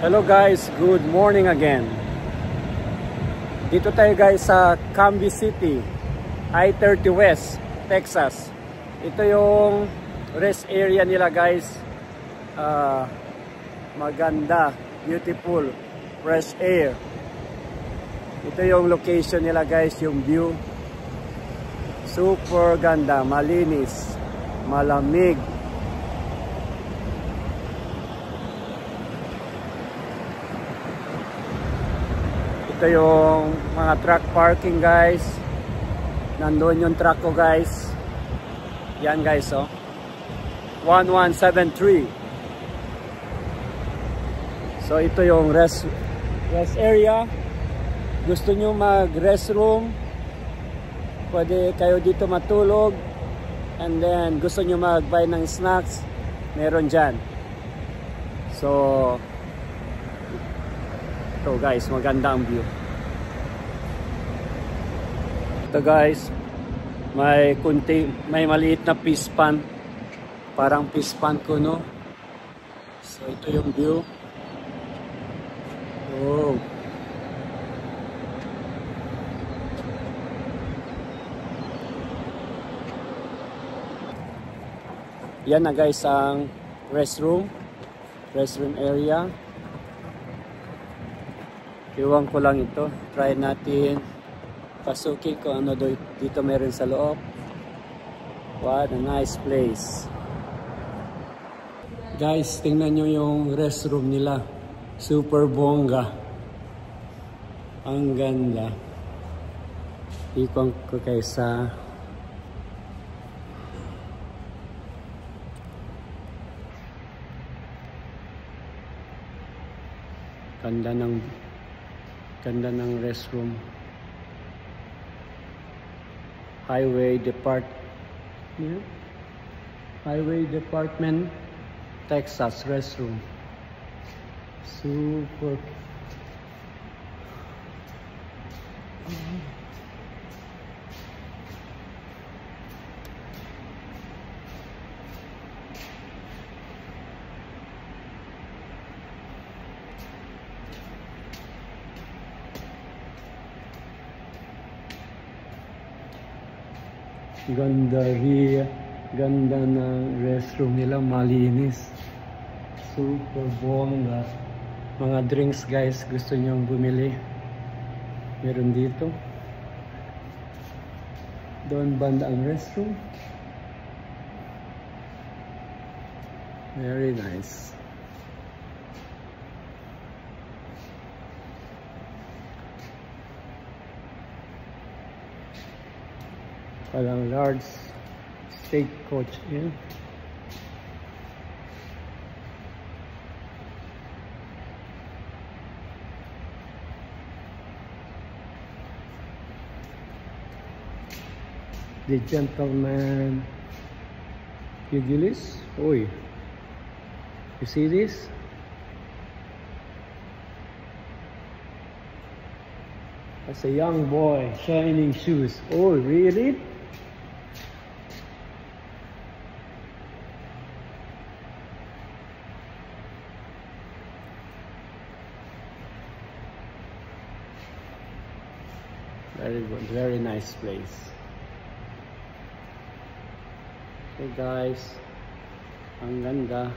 Hello guys, good morning again. Dito tayo guys sa Camby City, I-30 West, Texas. Ito yung rest area nila guys. Maganda, beautiful, fresh air. Ito yung location nila guys, yung view. Super ganda, malinis, malamig. Ito yung mga truck parking guys. Nandun yung truck ko guys. Yan guys oh. 1173. So ito yung rest area. Gusto nyo mag restroom, pwede kayo dito matulog. And then gusto nyo mag-buy ng snacks, meron dyan. So ito guys, maganda ang view. Ito guys, may maliit na fish pan. Parang fish pan ko no. So ito yung view. Oh. Yan na guys ang restroom area. Iwan ko lang ito. Try natin pasukin ko ano dito meron sa loob. What a nice place. Guys, tingnan nyo yung restroom nila. Super bongga. Ang ganda. Ikon ko kaysa ganda ng restroom. Highway Department Texas restroom. Super. Ganda ng restroom nila, malinis. Super bongga. Mga drinks guys, gusto nyong bumili, meron dito. Doon banda ang restroom. Very nice. Walang large state coach in. The gentleman pugilis. Oi, you see this? That's a young boy, shining shoes. Oh, really? Very good, very nice place. Okay guys, ang ganda.